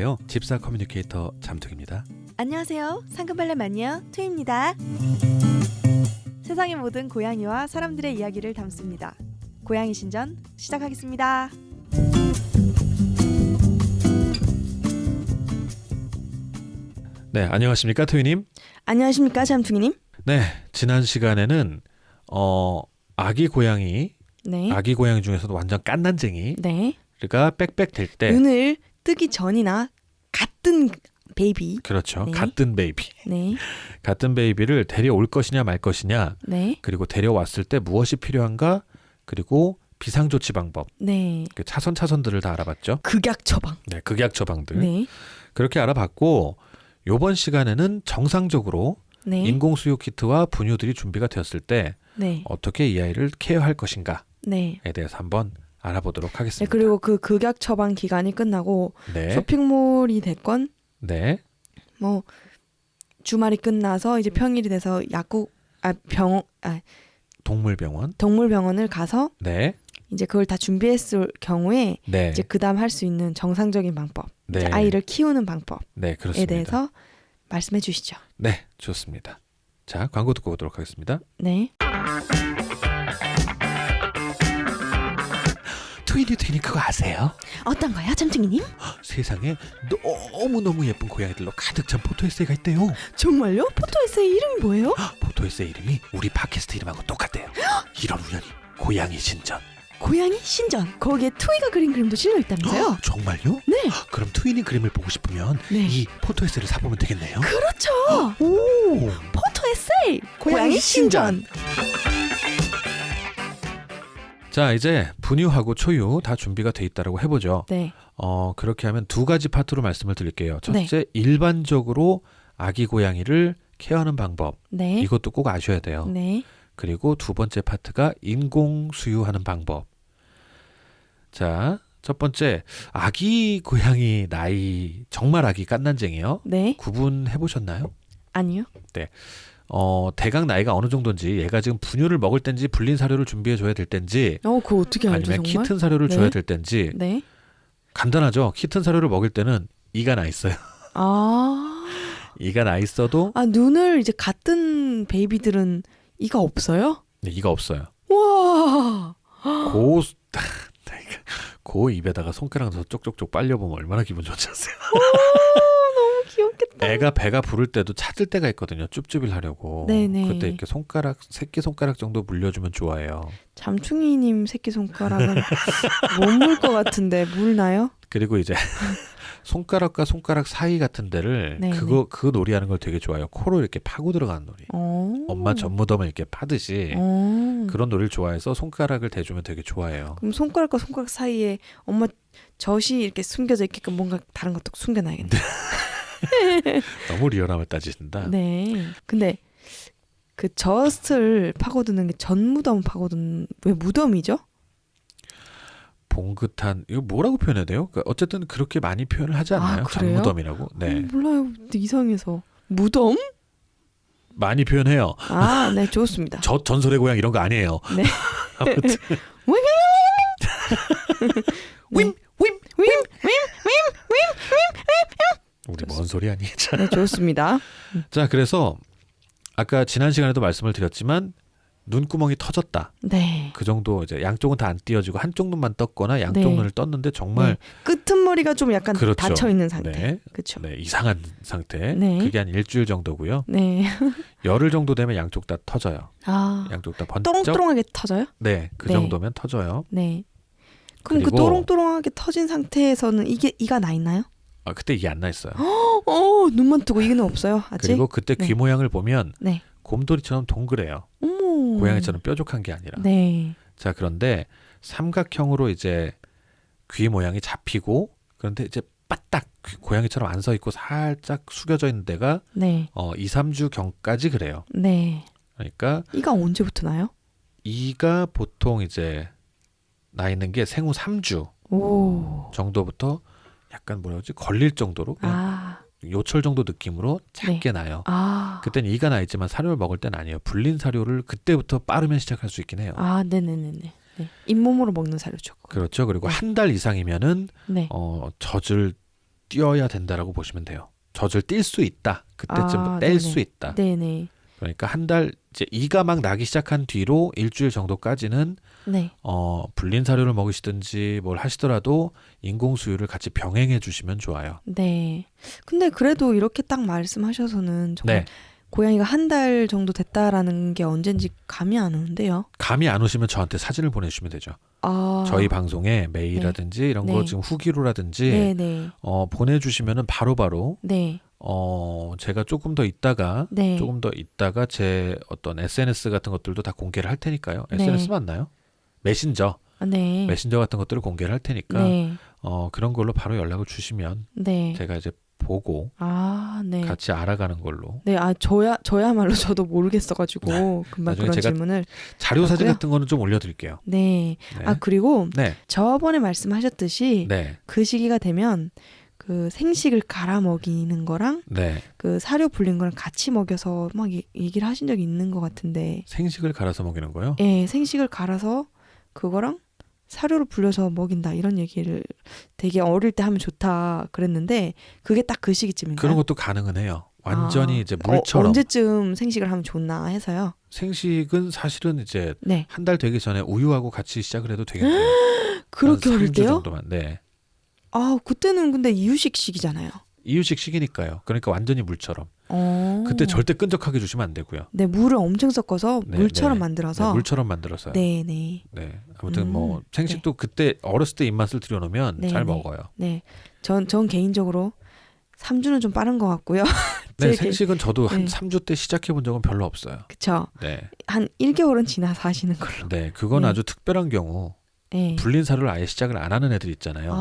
안녕하세요. 집사 커뮤니케이터 잠툭입니다. 안녕하세요. 상큼발레 마니아 투입니다. 세상의 모든 고양이와 사람들의 이야기를 담습니다. 고양이 신전 시작하겠습니다. 네, 안녕하십니까 투이님. 안녕하십니까 잠퉁이님. 네, 지난 시간에는 아기 고양이, 네. 아기 고양이 중에서도 완전 깐난쟁이가 네. 빽빽 될 때, 눈을 뜨기 전이나 같은 베이비. 그렇죠. 네. 같은 베이비, 네. 같은 베이비를 데려올 것이냐 말 것이냐, 네. 그리고 데려왔을 때 무엇이 필요한가, 그리고 비상조치 방법, 네. 그 차선차선들을 다 알아봤죠. 극약 처방. 네, 극약 처방들 네. 그렇게 알아봤고, 이번 시간에는 정상적으로 네. 인공수유 키트와 분유들이 준비가 되었을 때 네. 어떻게 이 아이를 케어할 것인가에 네. 대해서 한번 알아보도록 네. 하겠습니다. 그리고 그 극약 처방 기간이 끝나고 네, 쇼핑몰이 됐건 네, 뭐 주말이 끝나서 이제 평일이 돼서 동물병원을 가서 네, 이제 그걸 다 준비했을 경우에 네, 이제 그다음 할 수 있는 정상적인 방법, 네, 이제 아이를 키우는 방법에 네, 그렇습니다. 대해서 말씀해 주시죠. 네, 좋습니다. 자, 광고 듣고 오도록 하겠습니다. 네. 트윈이 그거 아세요? 어떤 거요, 잠둥이님? 세상에 너무너무 예쁜 고양이들로 가득 찬 포토에세이가 있대요. 정말요? 포토에세이 이름이 뭐예요? 포토에세이 이름이 우리 팟캐스트 이름하고 똑같대요. 이런 우연히 고양이 신전. 고양이 신전. 거기에 트위가 그린 그림도 실려 있다면서요? 정말요? 네. 그럼 트윈이 그림을 보고 싶으면 네. 이 포토에세이를 사보면 되겠네요. 그렇죠. 오, 포토에세이. 고양이 신전. 자, 이제 분유하고 초유 다 준비가 돼 있다라고 해보죠. 네. 그렇게 하면 두 가지 파트로 말씀을 드릴게요. 첫째, 일반적으로 아기 고양이를 케어하는 방법. 네. 이것도 꼭 아셔야 돼요. 네. 그리고 두 번째 파트가 인공 수유하는 방법. 자, 첫 번째, 아기 고양이 나이, 정말 아기 깐난쟁이요. 네. 구분해 보셨나요? 아니요. 대강 나이가 어느 정도인지, 얘가 지금 분유를 먹을 땐지 불린 사료를 준비해 줘야 될 땐지, 그거 어떻게 알죠, 아니면 정말? 키튼 사료를 네. 줘야 될 땐지. 네. 간단하죠. 키튼 사료를 먹을 때는 이가 나 있어요. 이가 나 있어도 눈을 이제 같은 베이비들은 이가 없어요? 네, 이가 없어요. 와. 고 입에다가 손가락 넣어서 쪽쪽쪽 빨려보면 얼마나 기분 좋지 않으세요? 너무 귀엽겠다. 애가 배가 부를 때도 찾을 때가 있거든요. 쭈쭈비를 하려고. 네네. 그때 이렇게 새끼 손가락 정도 물려주면 좋아해요. 잠충이님 새끼손가락은 못 물 것 같은데 물나요? 그리고 이제 손가락과 손가락 사이 같은 데를 네네. 그 놀이하는 걸 되게 좋아해요. 코로 이렇게 파고 들어가는 놀이. 엄마 젖무덤을 이렇게 파듯이 그런 놀이를 좋아해서 손가락을 대주면 되게 좋아해요. 그럼 손가락과 손가락 사이에 엄마 젖이 이렇게 숨겨져 있게끔 뭔가 다른 것도 숨겨놔야겠네. 너무 리얼함을 따지신다. 네. 근데 그 젖을 파고드는 게 젖무덤 파고드는 왜 무덤이죠? 봉긋한 이거 뭐라고 표현해야 돼요? 그러니까 어쨌든 그렇게 많이 표현을 하지 않나요? 그래요? 젖무덤이라고. 네. 몰라요. 이상해서 무덤? 많이 표현해요. 네, 좋습니다. 전설의 고향 이런 거 아니에요. 네. 아무튼 우리 뭔 소리 아니? 네, 좋습니다. 자, 그래서 아까 지난 시간에도 말씀을 드렸지만 눈구멍이 터졌다. 네. 그 정도 이제 양쪽은 다 안 띄어지고 한쪽 눈만 떴거나 양쪽 네. 눈을 떴는데 정말 끄트머리가 좀 약간 그렇죠. 닫혀 있는 상태. 네. 그렇죠. 네, 이상한 상태. 네. 그게 한 일주일 정도고요. 네. 열흘 정도 되면 양쪽 다 터져요. 양쪽 다 번쩍. 또롱또롱하게 터져요? 네, 그 네. 정도면 터져요. 네. 그럼 그 그리고 또롱또롱하게 터진 상태에서는 이가 나 있나요? 그때 이게 안 나 있어요. 눈만 뜨고 이게는 없어요. 아직. 그리고 그때 네. 귀 모양을 보면 네. 곰돌이처럼 동그래요. 어머. 고양이처럼 뾰족한 게 아니라. 네. 자, 그런데 삼각형으로 이제 귀 모양이 잡히고 그런데 이제 빠딱 고양이처럼 안 서 있고 살짝 숙여져 있는 데가 네. 2, 3주 경까지 그래요. 네. 그러니까 이가 언제부터 나요? 이가 보통 이제 나 있는 게 생후 3주 오. 정도부터 약간 뭐라 그러지? 걸릴 정도로 그냥 요철 정도 느낌으로 작게 나요. 그땐 이가 나 있지만 사료를 먹을 땐 아니에요. 불린 사료를 그때부터 빠르면 시작할 수 있긴 해요. 네네네네. 네. 잇몸으로 먹는 사료죠. 그렇죠. 그리고 한 달 이상이면은 네. 젖을 뛰어야 된다라고 보시면 돼요. 젖을 띨 수 있다. 그때쯤 뗄 네네. 수 있다. 네네. 그러니까 한 달 이제 이가 막 나기 시작한 뒤로 일주일 정도까지는 네. 불린 사료를 먹이시든지 뭘 하시더라도 인공 수유를 같이 병행해 주시면 좋아요. 네. 근데 그래도 이렇게 딱 말씀하셔서는 정말 네. 고양이가 한 달 정도 됐다라는 게 언젠지 감이 안 오는데요. 감이 안 오시면 저한테 사진을 보내주시면 되죠. 아. 저희 방송에 메일이라든지 이런 거 네. 지금 후기로라든지 네네. 보내주시면은 바로바로 네. 제가 조금 더 있다가 네. 제 어떤 SNS 같은 것들도 다 공개를 할 테니까요. 네. SNS 맞나요? 메신저 네. 같은 것들을 공개를 할 테니까 네. 그런 걸로 바로 연락을 주시면 네. 제가 이제 보고 네. 같이 알아가는 걸로. 네, 저야말로 저도 모르겠어가지고 금방 나중에 그런 제가 질문을. 자료 사진 하고요. 같은 거는 좀 올려드릴게요. 네. 네. 그리고 네. 저번에 말씀하셨듯이 네. 그 시기가 되면 그 생식을 갈아 먹이는 거랑 네. 그 사료 불린 거랑 같이 먹여서 막 얘기를 하신 적이 있는 것 같은데. 생식을 갈아서 먹이는 거요? 예, 생식을 갈아서 그거랑 사료를 불려서 먹인다 이런 얘기를 되게 어릴 때 하면 좋다 그랬는데 그게 딱 그 시기쯤인가요? 그런 것도 가능은 해요. 완전히 이제 물처럼. 언제쯤 생식을 하면 좋나 해서요. 생식은 사실은 이제 네. 한 달 되기 전에 우유하고 같이 시작을 해도 되겠네요. 그렇게 한 어릴 3주 때요? 정도만. 네. 그때는 근데 이유식 시기잖아요. 이유식 식이니까요. 그러니까 완전히 물처럼. 그때 절 절대 끈적하게 주시면 안 되고요. 네, 물을 엄청 섞어서 네, 물처럼 네. 만들어서. 네, 물처럼 만들어서요. 네, 네. 네. 아무튼 뭐 음, 생식도 그때 어렸을 때 입맛을 들여놓으면 네, 잘 네. 먹어요. 네. 전 개인적으로 3주는 좀 빠른 것 같고요. 네, 제 생식은 저도 한 네. 3주 때 시작해 본 적은 별로 없어요. 그쵸. 네. 한 1개월은 지나서 하시는 걸로. 네, 그건 네. 아주 특별한 경우 네. 불린 사료를 아예 시작을 안 하는 애들 있잖아요.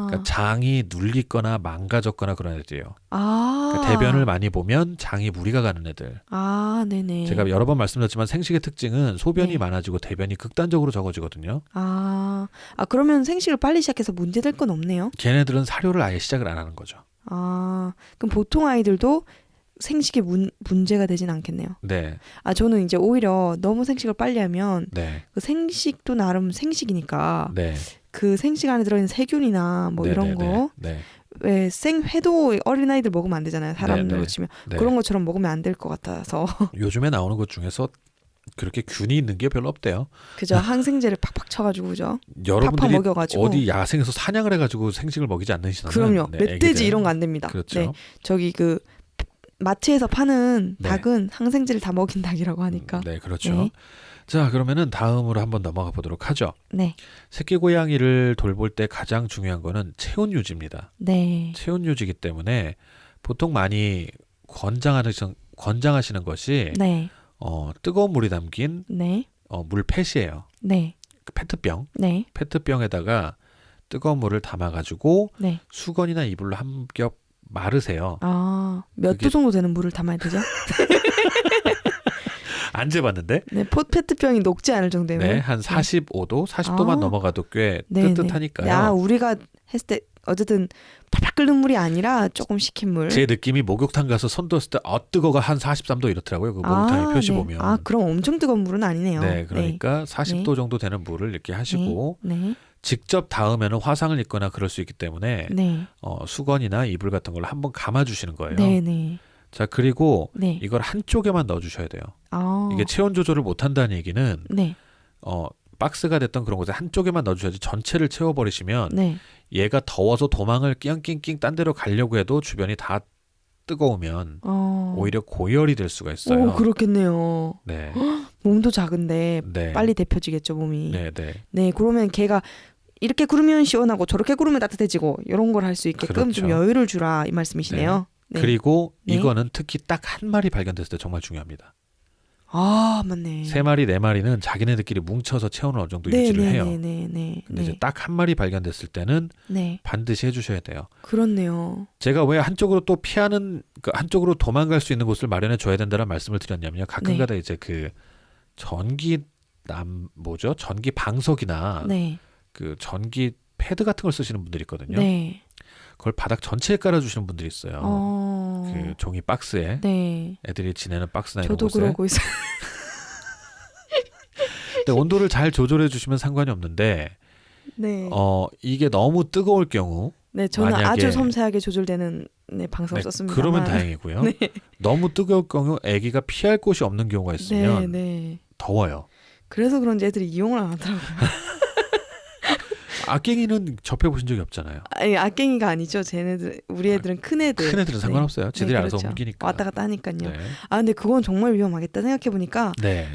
그러니까 장이 눌리거나 망가졌거나 그런 애들이에요. 그러니까 대변을 많이 보면 장이 무리가 가는 애들. 네네. 제가 여러 번 말씀드렸지만 생식의 특징은 소변이 네. 많아지고 대변이 극단적으로 적어지거든요. 그러면 생식을 빨리 시작해서 문제될 건 없네요. 걔네들은 사료를 아예 시작을 안 하는 거죠. 그럼 보통 아이들도 생식에 문제가 되진 않겠네요. 네, 저는 이제 오히려 너무 생식을 빨리 하면 네, 그 생식도 나름 생식이니까 네. 그 생식 안에 들어있는 세균이나 뭐 네, 이런 네, 거 네, 왜 생회도 어린아이들 먹으면 안 되잖아요. 사람으로 네. 치면 네. 그런 것처럼 먹으면 안 될 것 같아서 요즘에 나오는 것 중에서 그렇게 균이 있는 게 별로 없대요. 그죠. 항생제를 팍팍 쳐가지고 그죠. 팍팍 여러분들이 먹여가지고. 어디 야생에서 사냥을 해가지고 생식을 먹이지 않는 이상은 그럼요. 네, 멧돼지 애기들. 이런 거 안 됩니다. 그렇죠. 네. 저기 그 마트에서 파는 네. 닭은 항생제를 다 먹인 닭이라고 하니까. 네, 그렇죠. 네. 자, 그러면은 다음으로 한번 넘어가 보도록 하죠. 네. 새끼 고양이를 돌볼 때 가장 중요한 거는 체온 유지입니다. 네. 체온 유지이기 때문에 보통 많이 권장하시는 것이 네. 뜨거운 물이 담긴 네. 물펫이에요. 네. 그 페트병. 네. 페트병에다가 뜨거운 물을 담아가지고 네. 수건이나 이불로 한 겹 마르세요. 몇 그게- 도 정도 되는 물을 담아야 되죠? 안 재봤는데? 네. 페트병이 녹지 않을 정도면. 네, 한 45도, 40도만 넘어가도 꽤 네, 뜨뜻하니까요. 우리가 했을 때 어쨌든 팔팔 끓는 물이 아니라 조금 식힌 물. 제 느낌이 목욕탕 가서 손 뒀을 때 뜨거가 한 43도 이렇더라고요. 그 목욕탕에 표시 네. 보면. 그럼 엄청 뜨거운 물은 아니네요. 네, 그러니까 40도 정도 되는 물을 이렇게 하시고 네. 직접 닿으면 화상을 입거나 그럴 수 있기 때문에 네. 수건이나 이불 같은 걸로 한번 감아 주시는 거예요. 네. 네. 자, 그리고 네. 이걸 한쪽에만 넣어 주셔야 돼요. 아. 이게 체온 조절을 못 한다는 얘기는 네. 박스가 됐던 그런 곳에 한쪽에만 넣어 주셔야지 전체를 채워 버리시면 네. 얘가 더워서 도망을 낑낑낑 딴 데로 가려고 해도 주변이 다 뜨거우면 오히려 고열이 될 수가 있어요. 오, 그렇겠네요. 네. 몸도 작은데 네. 빨리 데펴지겠죠, 몸이. 네, 네. 네, 그러면 걔가 이렇게 구르면 시원하고 저렇게 구르면 따뜻해지고 이런 걸 할 수 있게끔 그렇죠. 좀 여유를 주라 이 말씀이시네요. 네. 그리고 네. 이거는 특히 딱 한 마리 발견됐을 때 정말 중요합니다. 맞네. 3마리, 4마리는 자기네들끼리 뭉쳐서 체온을 어느 정도 유지를 해요. 네. 근데 이제 딱 한 마리 발견됐을 때는 네. 반드시 해주셔야 돼요. 그렇네요. 제가 왜 한쪽으로 또 피하는, 한쪽으로 도망갈 수 있는 곳을 마련해 줘야 된다는 말씀을 드렸냐면요. 가끔가다 이제 그 전기 방석이나 네. 그 전기 패드 같은 걸 쓰시는 분들이 있거든요. 네. 그걸 바닥 전체에 깔아주시는 분들이 있어요. 그 종이 박스에 네. 애들이 지내는 박스나 이런 저도 곳에. 그러고 있어요. 근데 온도를 잘 조절해 주시면 상관이 없는데 네. 이게 너무 뜨거울 경우 네, 저는 만약에, 아주 섬세하게 조절되는 방법을 썼습니다. 그러면 다행이고요. 네. 너무 뜨거울 경우 아기가 피할 곳이 없는 경우가 있으면 더워요. 그래서 그런지 애들이 이용을 안 하더라고요. 악갱이는 접해보신 적이 없잖아요. 아니, 악갱이가 아니죠. 쟤네들, 우리 애들은 큰 애들. 큰 애들은 상관없어요. 지들이 알아서 옮기니까. 왔다 갔다 하니까요. 네. 근데 그건 정말 위험하겠다 생각해보니까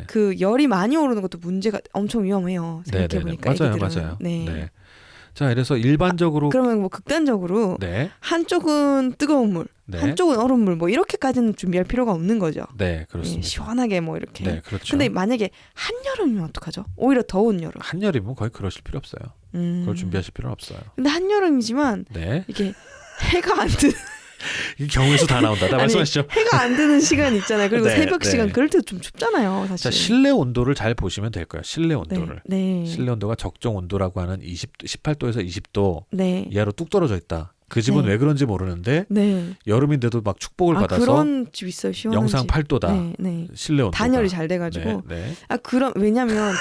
그 열이 많이 오르는 것도 문제가 엄청 위험해요. 생각해보니까. 맞아요. 네. 자, 그래서 일반적으로 그러면 뭐 극단적으로 한쪽은 뜨거운 물, 한쪽은 얼음물 뭐 이렇게까지는 준비할 필요가 없는 거죠. 네, 그렇습니다. 시원하게 뭐 이렇게. 네, 그렇죠. 근데 만약에 한여름이면 어떡하죠? 오히려 더운 여름. 한여름이면 거의 그러실 필요 없어요. 그걸 준비하실 필요는 없어요. 근데 한여름이지만 이게 해가 안 뜨는 경우에서 다 나온다. 말씀하시죠. 해가 안 드는 시간 있잖아요. 그리고 새벽 시간 그럴 때 좀 춥잖아요. 사실. 자, 실내 온도를 잘 보시면 될 거예요. 실내 온도를. 네. 실내 온도가 적정 온도라고 하는 18도에서 20도 이하로 뚝 떨어져 있다. 그 집은 왜 그런지 모르는데 여름인데도 막 축복을 받아서 그런 집 있어요. 시원한 영상 집. 8도다. 실내 온도가. 단열이 잘 돼가지고. 그럼 왜냐면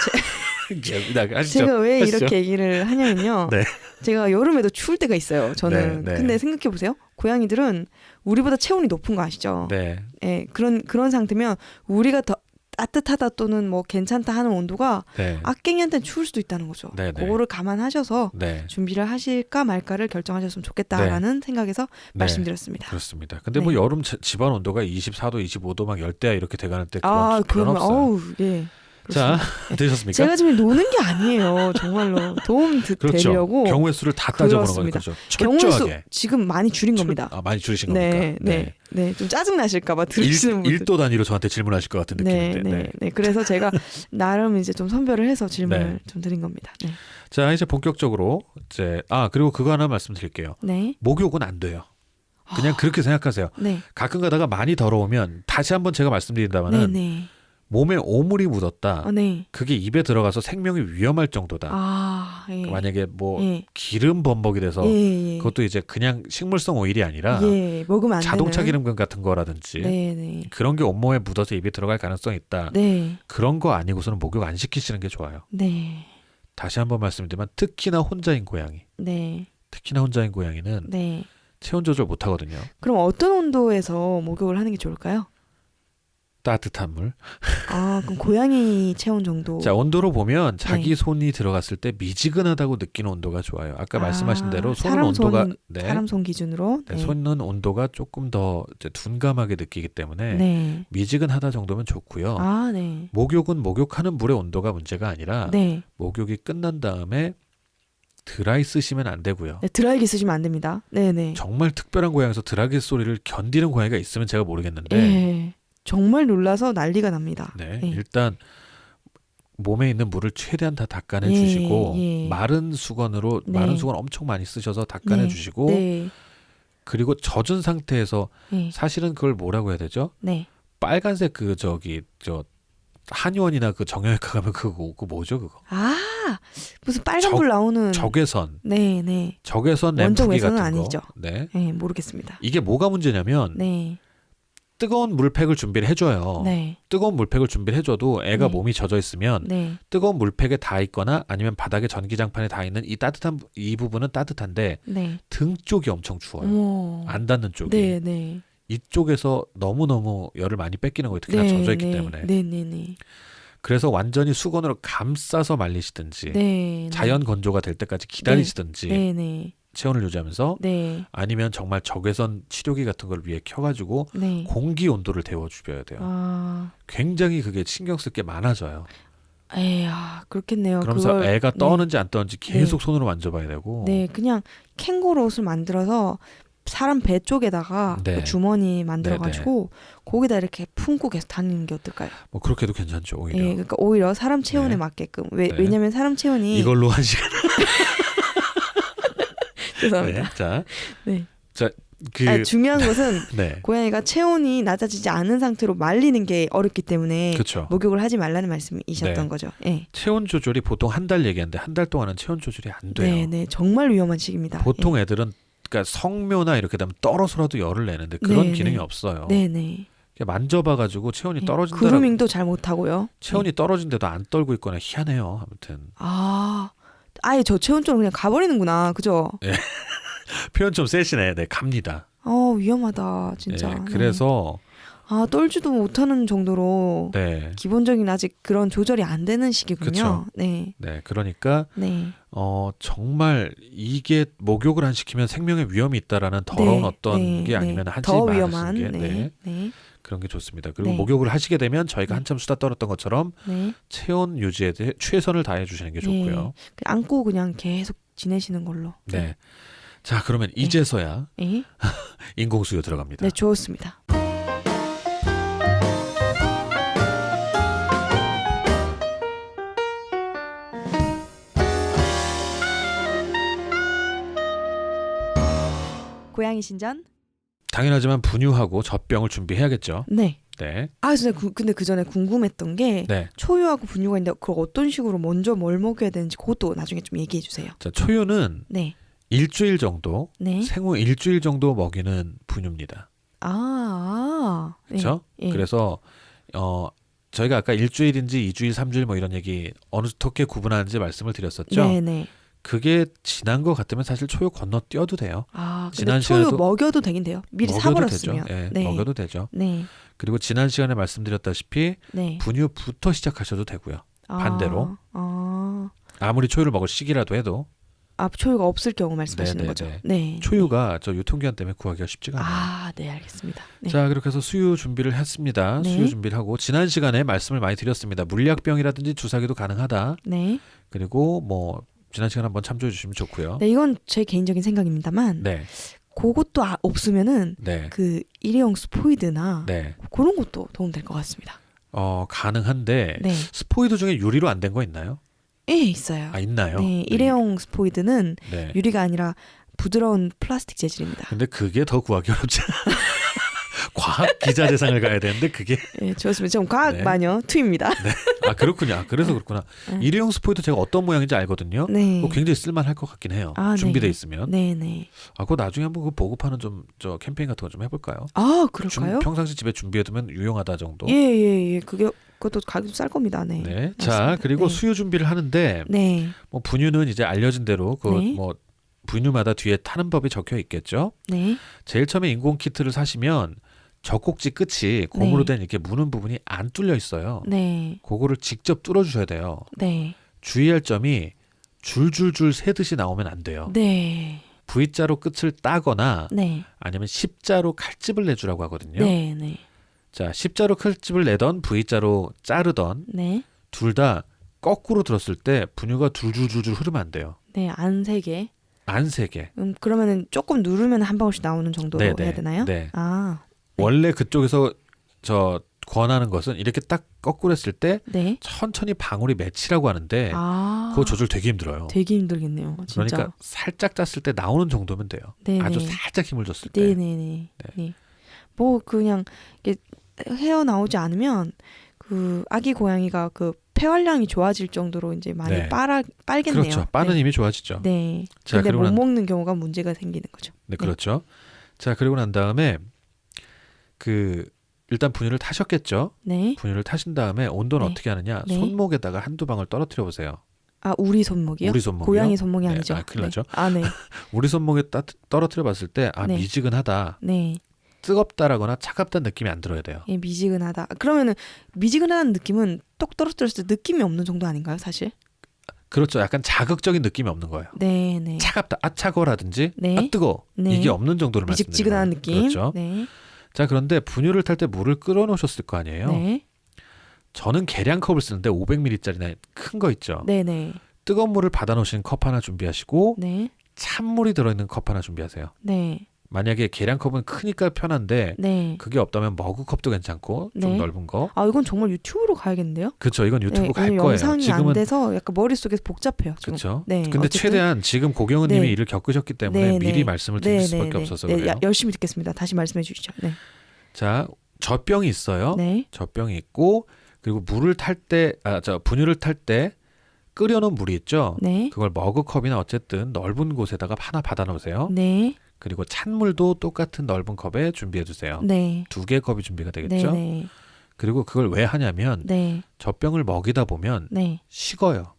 제가 왜 이렇게 얘기를 하냐면요. 제가 여름에도 추울 때가 있어요. 저는. 근데 생각해 보세요. 고양이들은 우리보다 체온이 높은 거 아시죠? 그런 상태면 우리가 더 따뜻하다 또는 뭐 괜찮다 하는 온도가 악갱이한테는 추울 수도 있다는 거죠. 그거를 감안하셔서 준비를 하실까 말까를 결정하셨으면 좋겠다라는 생각에서 말씀드렸습니다. 그렇습니다. 근데 뭐 여름 집안 온도가 24도, 25도 막 열대야 이렇게 돼가는 때 그건 필요는 없어요. 자, 되셨습니까? 제가 지금 노는 게 아니에요. 정말로 도움 되려고 경우의 수를 다 따져보는 거죠. 경우의 수 지금 많이 줄인 겁니다. 많이 줄이신 겁니까? 네. 좀 짜증 나실까 봐 들으시는 분들. 1도 단위로 저한테 질문하실 것 같은 느낌인데. 네. 그래서 제가 나름 이제 좀 선별을 해서 질문을 좀 드린 겁니다. 자, 이제 본격적으로 그리고 그거 하나 말씀드릴게요. 목욕은 안 돼요. 그냥 그렇게 생각하세요. 가끔 가다가 많이 더러우면 다시 한번 제가 말씀드린다면은 몸에 오물이 묻었다. 그게 입에 들어가서 생명이 위험할 정도다. 만약에 뭐 기름 범벅이 돼서 그것도 이제 그냥 식물성 오일이 아니라 먹으면 안 자동차 되는. 기름 같은 거라든지 그런 게 온몸에 묻어서 입에 들어갈 가능성이 있다. 그런 거 아니고서는 목욕 안 시키시는 게 좋아요. 다시 한번 말씀드리면 특히나 혼자인 고양이. 특히나 혼자인 고양이는 체온 조절 못 하거든요. 그럼 어떤 온도에서 목욕을 하는 게 좋을까요? 따뜻한 물. 그럼 고양이 체온 정도. 자, 온도로 보면 자기 손이 들어갔을 때 미지근하다고 느끼는 온도가 좋아요. 아까 말씀하신 대로 손은 온도가 사람 손 기준으로 손은 온도가 조금 더 이제 둔감하게 느끼기 때문에 미지근하다 정도면 좋고요. 목욕은 목욕하는 물의 온도가 문제가 아니라 목욕이 끝난 다음에 드라이 쓰시면 안 되고요. 드라이기 쓰시면 안 됩니다. 정말 특별한 고양이에서 드라이기 소리를 견디는 고양이가 있으면 제가 모르겠는데 정말 놀라서 난리가 납니다. 일단 몸에 있는 물을 최대한 다 닦아내 주시고 마른 수건으로 마른 수건 엄청 많이 쓰셔서 닦아내 주시고 그리고 젖은 상태에서 사실은 그걸 뭐라고 해야 되죠? 빨간색 한의원이나 그 정형외과 가면 그거 뭐죠 그거? 무슨 빨간불 나오는 적외선. 적외선 원적 램프기 같은 아니죠. 거. 모르겠습니다. 이게 뭐가 문제냐면 뜨거운 물팩을 준비를 해줘요. 뜨거운 물팩을 준비를 해줘도 애가 몸이 젖어 있으면 뜨거운 물팩에 닿아 있거나 아니면 바닥에 전기장판에 닿아 있는 이 부분은 따뜻한데 등 쪽이 엄청 추워요. 안 닿는 쪽이. 이쪽에서 너무너무 열을 많이 뺏기는 거예요. 특히나 젖어 있기 때문에. 그래서 완전히 수건으로 감싸서 말리시든지 자연 건조가 될 때까지 기다리시든지 체온을 유지하면서 아니면 정말 적외선 치료기 같은 걸 위에 켜가지고 공기 온도를 데워주셔야 돼요. 굉장히 그게 신경 쓸 게 많아져요. 그렇겠네요. 그러면서 애가 떠는지 안 떠는지 계속 손으로 만져봐야 되고. 그냥 캥거루 옷을 만들어서 사람 배 쪽에다가 주머니 만들어가지고 거기다 이렇게 품고 계속 다니는 게 어떨까요? 뭐 그렇게 해도 괜찮죠. 오히려. 그러니까 오히려 사람 체온에 맞게끔. 왜냐면 사람 체온이 이걸로 한 시간. 죄송합니다. 자, 중요한 것은 고양이가 체온이 낮아지지 않은 상태로 말리는 게 어렵기 때문에 목욕을 하지 말라는 말씀이셨던 거죠. 체온 조절이 보통 한 달 얘기하는데 한 달 동안은 체온 조절이 안 돼요. 정말 위험한 시기입니다. 보통 애들은 그러니까 성묘나 이렇게 되면 떨어서라도 열을 내는데 그런 기능이 없어요. 만져봐가지고 체온이 떨어진다. 그루밍도 잘 못하고요. 체온이 떨어진데도 안 떨고 있거나 희한해요. 아무튼. 아예 저 체온 쪽으로 그냥 가버리는구나. 그죠? 표현 좀 세시네. 네, 갑니다. 위험하다 진짜. 네, 그래서 떨지도 못하는 정도로 네. 기본적인 아직 그런 조절이 안 되는 시기군요. 그쵸? 네. 네, 그러니까 네. 정말 이게 목욕을 안 시키면 생명의 위험이 있다라는 더러운 어떤 게 아니면 하지 더 위험한 게 네. 그런 게 좋습니다. 그리고 목욕을 하시게 되면 저희가 한참 수다 떨었던 것처럼 체온 유지에 대해 최선을 다해 주시는 게 좋고요. 안고 그냥 계속 지내시는 걸로. 네. 자, 그러면 이제서야 인공수유 들어갑니다. 네, 좋습니다. 고양이 신전? 당연하지만 분유하고 젖병을 준비해야겠죠. 네. 네. 근데 그 전에 궁금했던 게 초유하고 분유가 있는데 그걸 어떤 식으로 먼저 뭘 먹여야 되는지 그것도 나중에 좀 얘기해 주세요. 자, 초유는 일주일 정도, 생후 일주일 정도 먹이는 분유입니다. 그렇죠? 네. 그래서 저희가 아까 일주일인지 2주일, 3주일 뭐 이런 얘기 어떻게 구분하는지 말씀을 드렸었죠. 네네. 그게 지난 것 같으면 사실 초유 건너뛰어도 돼요. 지난 초유 먹여도 되긴 돼요. 미리 사버렸으면. 네, 먹여도 되죠. 네. 그리고 지난 시간에 말씀드렸다시피 분유부터 시작하셔도 되고요. 반대로. 아무리 초유를 먹을 시기라도 해도. 초유가 없을 경우 말씀하시는 거죠. 네. 초유가 저 유통기한 때문에 구하기가 쉽지가 않아요. 네, 알겠습니다. 네. 자, 그렇게 해서 수유 준비를 했습니다. 수유 준비를 하고 지난 시간에 말씀을 많이 드렸습니다. 물약병이라든지 주사기도 가능하다. 네. 그리고 뭐 지난 시간 한번 참조해 주시면 좋고요. 네, 이건 제 개인적인 생각입니다만 그것도 없으면은 그 일회용 스포이드나 그런 것도 도움될 것 같습니다. 가능한데 스포이드 중에 유리로 안 된 거 있나요? 예, 있어요. 있나요? 네, 일회용 스포이드는 유리가 아니라 부드러운 플라스틱 재질입니다. 근데 그게 더 구하기 어렵지 않아요. 과학 기자 대상을 가야 되는데 그게 좋습니다. 좀 과학 마녀 투입니다. 그렇군요. 그래서 그렇구나. 일회용 스포이드 제가 어떤 모양인지 알거든요. 그거 굉장히 쓸만할 것 같긴 해요. 준비돼 있으면. 네네. 그거 나중에 한번 그 보급하는 저 캠페인 같은 거 좀 해볼까요? 그럴까요? 평상시 집에 준비해두면 유용하다 정도. 예. 그것도 가격 쌀 겁니다. 네. 자, 그리고 수유 준비를 하는데 뭐 분유는 이제 알려진 대로 뭐 분유마다 뒤에 타는 법이 적혀 있겠죠. 제일 처음에 인공 키트를 사시면 젖꼭지 끝이 고무로 된 이렇게 무는 부분이 안 뚫려 있어요. 그거를 직접 뚫어 주셔야 돼요. 주의할 점이 줄줄줄 새듯이 나오면 안 돼요. V자로 끝을 따거나 아니면 십자로 칼집을 내주라고 하거든요. 자, 십자로 칼집을 내던 V자로 자르던 둘 다 거꾸로 들었을 때 분유가 줄줄줄줄 흐르면 안 돼요. 안 세게. 안 세게. 그러면은 조금 누르면 한 방울씩 나오는 정도로 해야 되나요? 원래 그쪽에서 권하는 것은 이렇게 딱 거꾸로 했을 때 천천히 방울이 맺히라고 하는데 그거 조절 되게 힘들어요. 되게 힘들겠네요. 진짜. 그러니까 살짝 짰을 때 나오는 정도면 돼요. 아주 살짝 힘을 줬을 때. 뭐 그냥 이게 헤어 나오지 않으면 그 아기 고양이가 그 폐활량이 좋아질 정도로 이제 많이 빨겠네요. 그렇죠. 빠는 힘이 좋아지죠. 자, 근데 못 먹는 경우가 문제가 생기는 거죠. 그렇죠. 자, 그리고 난 다음에 일단 분유를 타셨겠죠. 분유를 타신 다음에 온도는 어떻게 하느냐? 손목에다가 한두 방울 떨어뜨려 보세요. 우리 손목이요? 우리 손목이요? 고양이 손목이 아니죠. 큰일 나죠. 네. 우리 손목에 떨어뜨려 봤을 때 미지근하다. 뜨겁다라거나 차갑다는 느낌이 안 들어야 돼요. 미지근하다. 그러면은 미지근하다는 느낌은 똑 떨어뜨렸을 때 느낌이 없는 정도 아닌가요, 사실? 그렇죠. 약간 자극적인 느낌이 없는 거예요. 차갑다, 차가워라든지 뜨거워. 이게 없는 정도를 말씀드리는 미직지근한 느낌. 그렇죠. 자, 그런데 분유를 탈 때 물을 끓여 놓으셨을 거 아니에요. 저는 계량컵을 쓰는데 500ml짜리나 큰 거 있죠. 뜨거운 물을 받아 놓으신 컵 하나 준비하시고 찬물이 들어있는 컵 하나 준비하세요. 만약에 계량컵은 크니까 편한데 그게 없다면 머그컵도 괜찮고 좀 넓은 거. 이건 정말 유튜브로 가야겠는데요? 그렇죠. 이건 유튜브 갈 거예요. 영상이 지금은 안 돼서 약간 머릿속에서 복잡해요. 그렇죠. 근데 어쨌든, 최대한 지금 고경은 님이 일을 겪으셨기 때문에 미리 말씀을 드릴 수밖에 없어서 그래요. 열심히 듣겠습니다. 다시 말씀해 주시죠. 자, 젖병이 있어요. 젖병이 있고 그리고 물을 탈 때 분유를 탈 때 끓여놓은 물이 있죠. 그걸 머그컵이나 어쨌든 넓은 곳에다가 하나 받아 놓으세요. 그리고 찬물도 똑같은 넓은 컵에 준비해 주세요. 2개의 컵이 준비가 되겠죠. 그리고 그걸 왜 하냐면 젖병을 먹이다 보면 식어요.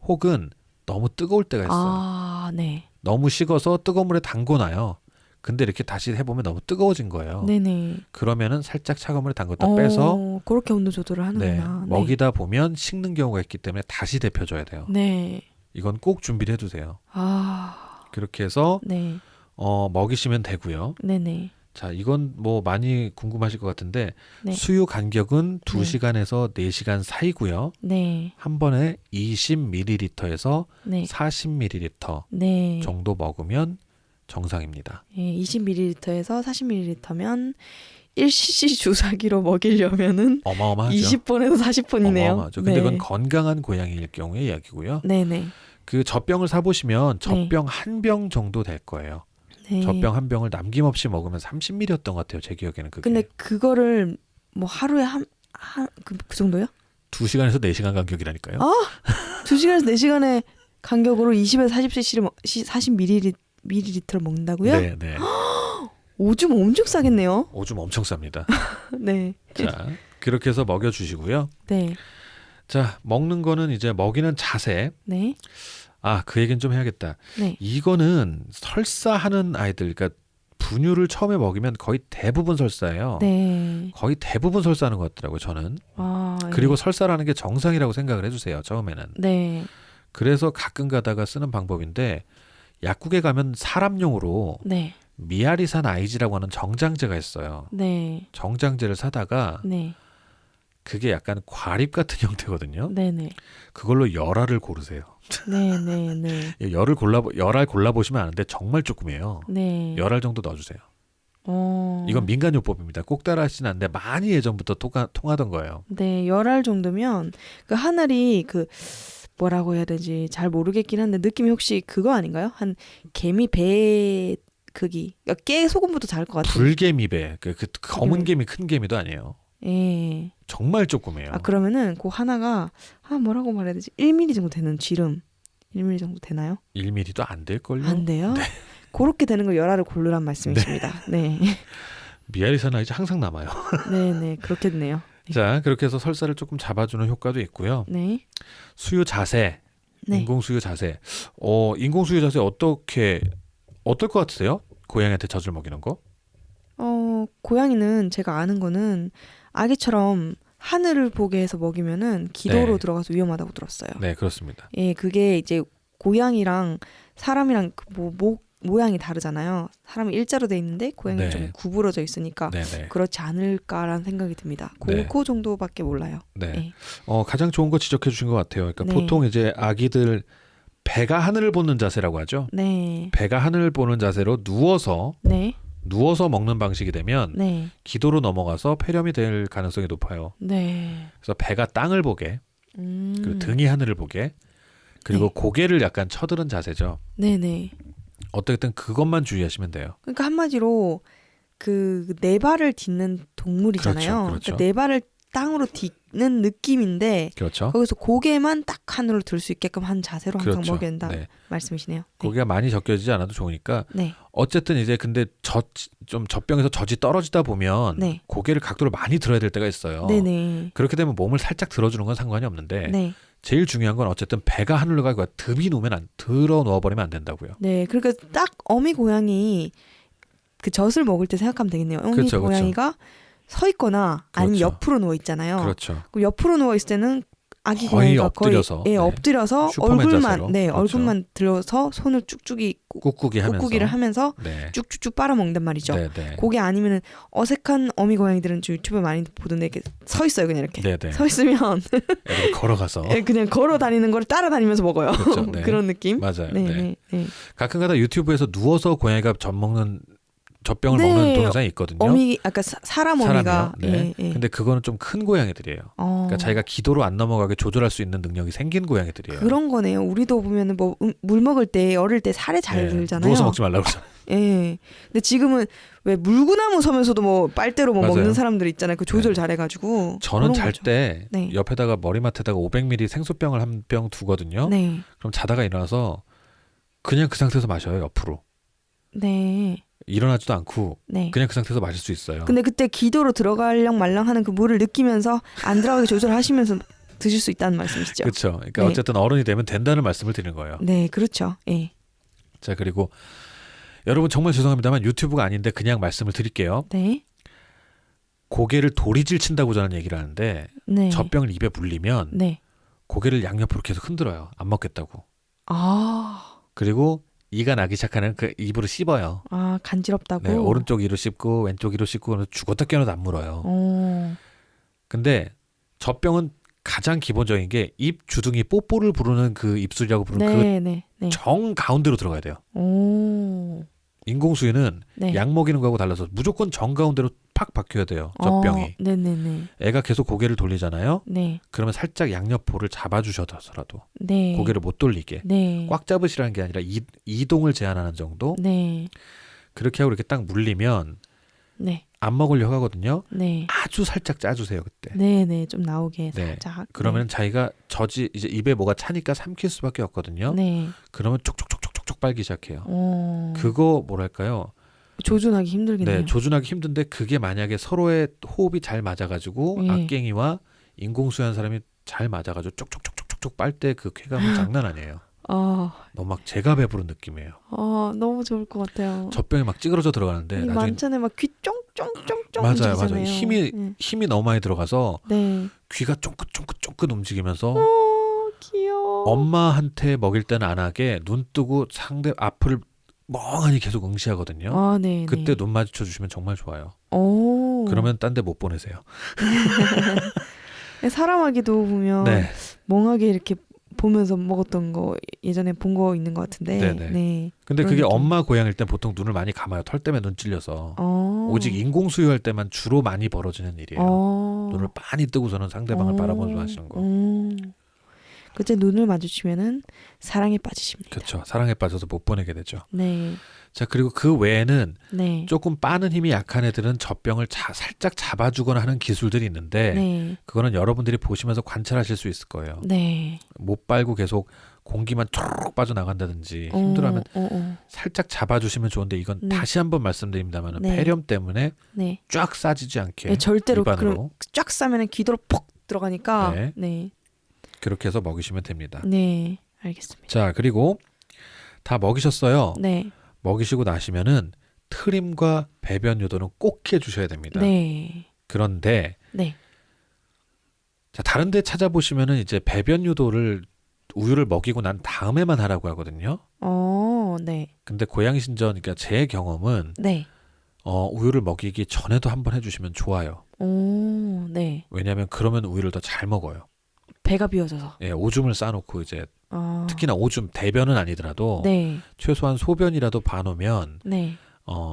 혹은 너무 뜨거울 때가 있어요. 네. 너무 식어서 뜨거운 물에 담궈놔요. 근데 이렇게 다시 해보면 너무 뜨거워진 거예요. 네네. 그러면은 살짝 차가운 물에 담궜다 빼서 그렇게 온도 조절을 하는구나. 네, 먹이다 보면 식는 경우가 있기 때문에 다시 데펴줘야 돼요. 네. 이건 꼭 준비를 해두세요. 그렇게 해서 네. 먹이시면 되고요. 네네. 자, 이건 뭐 많이 궁금하실 것 같은데 네. 수유 간격은 2시간에서 4시간 사이고요. 네. 한 번에 20ml에서 네. 40ml 네. 정도 먹으면 정상입니다. 예, 20ml에서 40ml면 1cc 주사기로 먹이려면은 어마어마하죠. 20번에서 40번이네요. 어마어마하죠. 근데 그건 건강한 고양이일 경우의 이야기고요. 네네. 그 젖병을 사보시면 젖병 한 병 정도 될 거예요. 네. 젖병 한 병을 남김없이 먹으면 30ml였던 것 같아요. 제 기억에는 그게. 근데 그거를 뭐 하루에 그 정도요? 2시간에서 4시간 간격이라니까요. 2시간에서 4시간의 간격으로 20에서 40cc를 40ml를 먹는다고요? 네, 네. 오줌 엄청 싸겠네요. 오줌 엄청 쌉니다. 네. 자, 그렇게 해서 먹여주시고요. 네. 자, 먹는 거는 이제 먹이는 자세. 네. 그 얘기는 좀 해야겠다. 네. 이거는 설사하는 아이들, 그러니까 분유를 처음에 먹이면 거의 대부분 설사예요. 네. 거의 대부분 설사하는 것 같더라고요, 저는. 네. 그리고 설사라는 게 정상이라고 생각을 해주세요, 처음에는. 네. 그래서 가끔 가다가 쓰는 방법인데 약국에 가면 사람용으로 네. 미아리산 아이지라고 하는 정장제가 있어요. 네. 정장제를 사다가 네. 그게 약간 과립 같은 형태거든요. 네네. 그걸로 열알을 고르세요. 네네네. 열알 골라보시면 아는데 정말 조금이에요. 네. 열알 정도 넣어주세요. 이건 민간요법입니다. 꼭 따라하시진 않는데 많이 예전부터 통하던 거예요. 네, 열알 정도면 그 하늘이 뭐라고 해야 되지 잘 모르겠긴 한데 느낌이 혹시 그거 아닌가요? 한 개미 배 크기. 그러니까 깨 소금보다 작을 것 같아요. 불개미배. 그 검은 개미 큰 개미도 아니에요. 예. 정말 조그매요. 그러면은 그 하나가 뭐라고 말해야 되지? 1mm 정도 되는 쥐름. 1mm 정도 되나요? 1mm도 안 될걸요? 안 돼요? 네. 그렇게 되는 걸 열알을 고르란 말씀이십니다. 네. 미아리산 아이즈 항상 남아요. 네네. 그렇겠네요. 자, 그렇게 해서 설사를 조금 잡아주는 효과도 있고요. 네. 수유 자세. 네. 인공수유 자세. 인공수유 자세 어떨 것 같으세요? 고양이한테 젖을 먹이는 거? 고양이는 제가 아는 거는 아기처럼 하늘을 보게 해서 먹이면은 기도로 네. 들어가서 위험하다고 들었어요. 네, 그렇습니다. 예, 그게 이제 고양이랑 사람이랑 모양이 다르잖아요. 사람이 일자로 돼 있는데 고양이는 좀 구부러져 있으니까 그렇지 않을까라는 생각이 듭니다. 그 정도밖에 몰라요. 네. 네. 가장 좋은 거 지적해 주신 것 같아요. 그러니까 보통 이제 아기들 배가 하늘을 보는 자세라고 하죠. 네. 배가 하늘을 보는 자세로 누워서 먹는 방식이 되면 기도로 넘어가서 폐렴이 될 가능성이 높아요. 네. 그래서 배가 땅을 보게, 그리고 등이 하늘을 보게, 그리고 고개를 약간 쳐드는 자세죠. 네네. 어떻게든 그것만 주의하시면 돼요. 그러니까 한마디로 네 발을 딛는 동물이잖아요. 그렇죠. 그러니까 네 발을 땅으로 딛는 느낌인데 그렇죠. 거기서 고개만 딱 하늘로 들 수 있게끔 한 자세로 항상 먹여야 된다 말씀이시네요. 고개가 많이 적혀지지 않아도 좋으니까 어쨌든 이제 근데 젖병에서 젖이 떨어지다 보면 고개를 각도를 많이 들어야 될 때가 있어요. 네네. 그렇게 되면 몸을 살짝 들어주는 건 상관이 없는데 제일 중요한 건 어쨌든 배가 하늘로 가고 듭이 들어 누워버리면 안 된다고요. 네, 그러니까 딱 어미 고양이 그 젖을 먹을 때 생각하면 되겠네요. 어미 고양이가 서 있거나 아니면 옆으로 누워 있잖아요. 그렇죠. 그럼 옆으로 누워 있을 때는 아기 거의 고양이가 엎드려서 엎드려서 얼굴만 들어서 손을 쭉쭉이 꾹꾹이를 하면서 쭉쭉쭉 빨아먹는단 말이죠. 그게 아니면은 어색한 어미 고양이들은 유튜브에 많이 보던데 이렇게 서 있어요, 그냥 이렇게. 서 있으면 걸어가서 그냥 걸어 다니는 걸 따라다니면서 먹어요. 그렇죠. 그런 느낌. 맞아요. 네. 가끔가다 유튜브에서 누워서 고양이가 젖병을 먹는 동영상이 있거든요. 아까 사람 어미가. 근데 그거는 좀 큰 고양이들이에요. 그러니까 자기가 기도로 안 넘어가게 조절할 수 있는 능력이 생긴 고양이들이에요. 그런 거네요. 우리도 보면은 물 먹을 때 어릴 때 살에 잘 들잖아요. 누워서 먹지 말라고 그러잖아요. 예. 근데 지금은 왜 물구나무 서면서도 빨대로 먹는 사람들 있잖아요. 그 조절 잘해가지고. 저는 잘 때 옆에다가 머리맡에다가 500ml 생수병을 한 병 두거든요. 그럼 자다가 일어나서 그냥 그 상태에서 마셔요, 옆으로. 일어나지도 않고 그냥 그 상태에서 마실 수 있어요. 근데 그때 기도로 들어갈랑 말랑 하는 그 물을 느끼면서 안 들어가게 조절하시면서 드실 수 있다는 말씀이시죠. 그렇죠. 그러니까 네. 어쨌든 어른이 되면 된다는 말씀을 드리는 거예요. 네, 그렇죠. 예. 자, 그리고 여러분 정말 죄송합니다만 유튜브가 아닌데 그냥 말씀을 드릴게요. 네. 고개를 도리질 친다고 저는 얘기를 하는데 네. 젖병을 입에 물리면 네. 고개를 양옆으로 계속 흔들어요. 안 먹겠다고. 아. 그리고 이가 나기 시작하는 그 입으로 씹어요. 아, 간지럽다고? 네, 오른쪽 이로 씹고 왼쪽 이로 씹고 죽었다 깨어나도 안 물어요. 근데 젖병은 가장 기본적인 게 입 주둥이 뽀뽀를 부르는 그 입술이라고 부르는 네, 그 정 가운데로 들어가야 돼요. 오. 인공수유는 네. 약 먹이는 거하고 달라서 무조건 정 가운데로 팍 박혀야 돼요. 젖병이. 네네네. 애가 계속 고개를 돌리잖아요. 네. 그러면 살짝 양옆볼을 잡아주셔서라도 네. 고개를 못 돌리게 네. 꽉 잡으시라는 게 아니라 이동을 제한하는 정도. 네. 그렇게 하고 이렇게 딱 물리면 네. 안 먹으려고 하거든요. 네. 아주 살짝 짜주세요 그때. 네네 좀 나오게 살짝. 그러면 자기가 이제 입에 뭐가 차니까 삼킬 수밖에 없거든요. 네. 그러면 촉촉촉촉촉 빨기 시작해요. 그거 뭐랄까요? 조준하기 힘들겠네요. 네, 조준하기 힘든데 그게 만약에 서로의 호흡이 잘 맞아가지고 악갱이와 인공수유한 사람이 잘 맞아가지고 쪽쪽쪽쪽쪽 빨 때 그 쾌감은 장난 아니에요. 너무 막 제가 배부른 느낌이에요. 너무 좋을 것 같아요. 젖병이 막 찌그러져 들어가는데 나중에 만찬에 막 귀 쫑쫑쫑쫑 맞아요. 힘이 너무 많이 들어가서 네. 귀가 쫑긋쫑긋쫑긋 움직이면서 귀여워. 엄마한테 먹일 때는 안 하게 눈 뜨고 상대 앞을 멍하니 계속 응시하거든요. 네, 그때 네. 눈 마주쳐 주시면 정말 좋아요. 오. 그러면 딴 데 못 보내세요. 사람하기도 보면 네. 멍하게 이렇게 보면서 먹었던 거 예전에 본 거 있는 것 같은데. 네네. 네. 근데 그게 느낌. 엄마 고양일 땐 보통 눈을 많이 감아요. 털 때문에 눈 찔려서. 오직 인공수유할 때만 주로 많이 벌어지는 일이에요. 눈을 빤히 뜨고서는 상대방을 바라보면서 하시는 거. 그때 눈을 마주치면은 사랑에 빠지십니다. 그렇죠. 사랑에 빠져서 못 보내게 되죠. 네. 자, 그리고 그 외에는 네. 조금 빠는 힘이 약한 애들은 젖병을 살짝 잡아주거나 하는 기술들이 있는데 네. 그거는 여러분들이 보시면서 관찰하실 수 있을 거예요. 네. 못 빨고 계속 공기만 툭 빠져나간다든지 힘들어하면 살짝 잡아주시면 좋은데 이건 다시 한번 말씀드립니다만 폐렴 때문에 쫙 싸지지 않게 절대로 입안으로 쫙 싸면 귀도로 퍽 들어가니까 네. 그렇게 해서 먹이시면 됩니다. 네, 알겠습니다. 자, 그리고 다 먹이셨어요. 네. 먹이시고 나시면은 트림과 배변 유도는 꼭 해주셔야 됩니다. 네. 그런데 자, 다른 데 찾아보시면은 이제 배변 유도를 우유를 먹이고 난 다음에만 하라고 하거든요. 네. 근데 고양이 신전, 그러니까 제 경험은 우유를 먹이기 전에도 한번 해주시면 좋아요. 네. 왜냐하면 그러면 우유를 더 잘 먹어요. 배가 비워져서. 예, 오줌을 싸놓고 이제 특히나 오줌 대변은 아니더라도 최소한 소변이라도 봐놓으면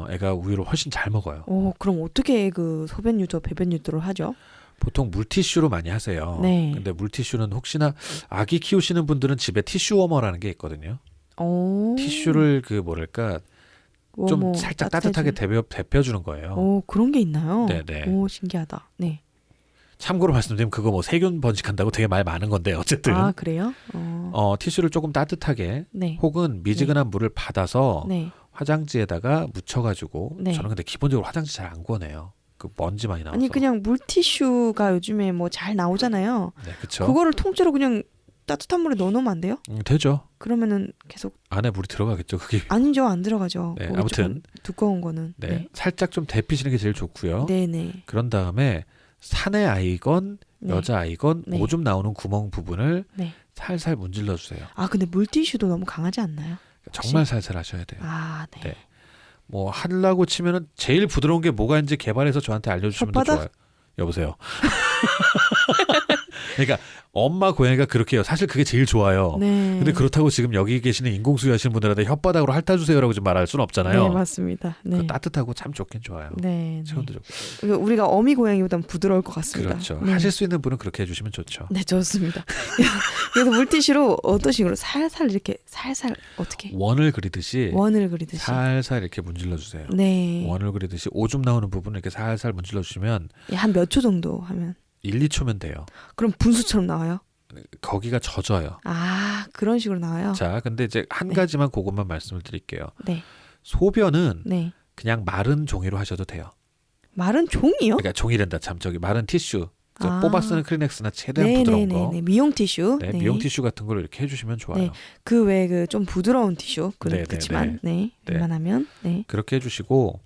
애가 우유를 훨씬 잘 먹어요. 그럼 어떻게 그 소변 유도, 배변 유도를 하죠? 보통 물티슈로 많이 하세요. 근데 물티슈는 혹시나 아기 키우시는 분들은 집에 티슈 워머라는 게 있거든요. 티슈를 그 뭐랄까 좀 살짝 따뜻하게 데펴주는 거예요. 그런 게 있나요? 네네. 신기하다. 네. 참고로 말씀드리면 그거 뭐 세균 번식한다고 되게 말 많은 건데 어쨌든. 그래요? 티슈를 조금 따뜻하게 혹은 미지근한 물을 받아서 화장지에다가 묻혀가지고 저는 근데 기본적으로 화장지 잘 안 권해요. 그 먼지 많이 나와서. 아니 그냥 물티슈가 요즘에 뭐 잘 나오잖아요. 네, 그렇죠. 그거를 통째로 그냥 따뜻한 물에 넣어놓으면 안 돼요? 되죠. 그러면은 계속 안에 물이 들어가겠죠. 그게. 아니죠, 안 들어가죠. 네, 아무튼 두꺼운 거는. 살짝 좀 데피시는 게 제일 좋고요. 네네. 그런 다음에 사내 아이건 여자 아이건 오줌 나오는 구멍 부분을 살살 문질러 주세요. 근데 물티슈도 너무 강하지 않나요? 정말 살살 하셔야 돼요. 네. 뭐 하려고 치면은 제일 부드러운 게 뭐가 있는지 개발해서 저한테 알려주시면 더 좋아요. 여보세요. 그러니까 엄마 고양이가 그렇게 해요. 사실 그게 제일 좋아요. 근데 그렇다고 지금 여기 계시는 인공수유 하시는 분들한테 혓바닥으로 핥아주세요라고 좀 말할 수는 없잖아요. 네, 맞습니다. 따뜻하고 참 좋긴 좋아요. 체온도 좋고. 우리가 어미 고양이보다는 부드러울 것 같습니다. 그렇죠. 하실 수 있는 분은 그렇게 해주시면 좋죠. 네, 좋습니다. 그래서 물티슈로 어떤 식으로 살살 이렇게 살살 어떻게? 원을 그리듯이 살살 이렇게 문질러 주세요. 원을 그리듯이 오줌 나오는 부분을 이렇게 살살 문질러 주시면 한 몇 초 정도 하면? 1, 2초면 돼요. 그럼 분수처럼 나와요? 거기가 젖어요. 그런 식으로 나와요? 자, 근데 이제 한 가지만 그것만 말씀을 드릴게요. 네. 소변은 그냥 마른 종이로 하셔도 돼요. 마른 종이요? 그러니까 종이란다 참 마른 티슈. 뽑아 쓰는 크리넥스나 최대한 부드러운 거. 미용 티슈. 네, 미용 티슈 같은 걸 이렇게 해주시면 좋아요. 네. 그 외에 그 좀 부드러운 티슈 그렇지만 웬만하면 그렇게 해주시고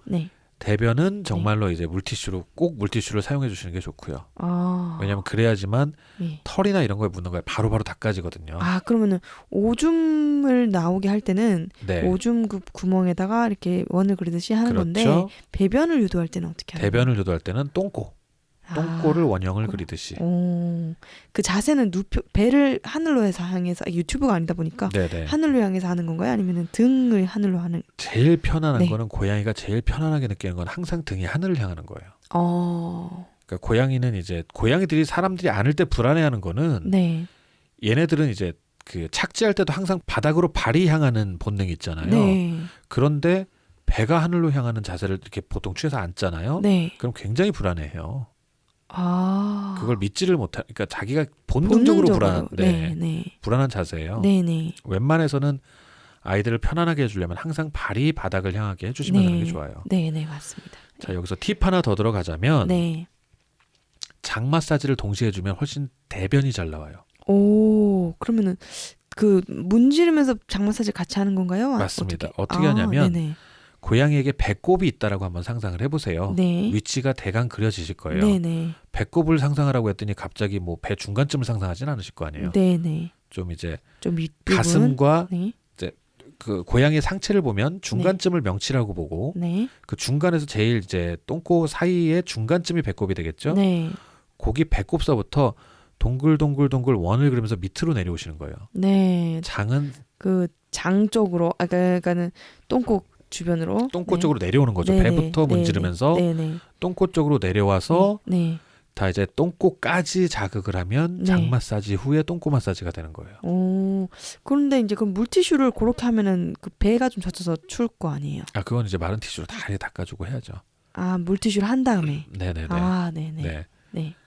대변은 정말로 이제 물티슈로 꼭 물티슈를 사용해 주시는 게 좋고요. 왜냐하면 그래야지만 털이나 이런 거에 묻는 거에 바로바로 닦아지거든요. 그러면은 오줌을 나오게 할 때는 오줌 구멍에다가 이렇게 원을 그리듯이 하는 건데 배변을 유도할 때는 어떻게 하나요? 배변을 유도할 때는 똥꼬를 원형을 그리듯이. 그 자세는 배를 하늘로 해서 향해서 유튜브가 아니다 보니까 하늘로 향해서 하는 건가요? 아니면 등을 하늘로 하는? 제일 편안한 거는 고양이가 제일 편안하게 느끼는 건 항상 등이 하늘을 향하는 거예요. 그러니까 고양이는 이제 고양이들이 사람들이 안을 때 불안해하는 거는 얘네들은 이제 그 착지할 때도 항상 바닥으로 발이 향하는 본능이 있잖아요. 그런데 배가 하늘로 향하는 자세를 이렇게 보통 취해서 앉잖아요. 그럼 굉장히 불안해해요. 그걸 믿지를 못하. 그러니까 자기가 본능적으로 불안한 자세예요. 웬만해서는 아이들을 편안하게 해주려면 항상 발이 바닥을 향하게 해주시면 되는 게 좋아요. 네, 맞습니다. 자, 여기서 팁 하나 더 들어가자면 장 마사지를 동시에 해주면 훨씬 대변이 잘 나와요. 그러면은 그 문지르면서 장 마사지 같이 하는 건가요? 맞습니다. 어떻게 하냐면 고양이에게 배꼽이 있다라고 한번 상상을 해보세요. 위치가 대강 그려지실 거예요. 배꼽을 상상하라고 했더니 갑자기 뭐 배 중간쯤을 상상하진 않으실 거 아니에요. 좀 이제 좀 가슴과 이제 그 고양이의 상체를 보면 중간쯤을 명치라고 보고 그 중간에서 제일 이제 똥꼬 사이의 중간쯤이 배꼽이 되겠죠. 거기 배꼽서부터 동글동글 원을 그리면서 밑으로 내려오시는 거예요. 장은 그 장 쪽으로 그러니까는 똥꼬 주변으로 똥꼬 쪽으로 내려오는 거죠. 배부터 문지르면서 똥꼬 쪽으로 내려와서 다 이제 똥꼬까지 자극을 하면 장 마사지 후에 똥꼬 마사지가 되는 거예요. 그런데 이제 그 물티슈를 그렇게 하면은 그 배가 좀 젖어서 추울 거 아니에요? 그건 이제 마른 티슈로 다 이렇게 닦아주고 해야죠. 물티슈를 한 다음에.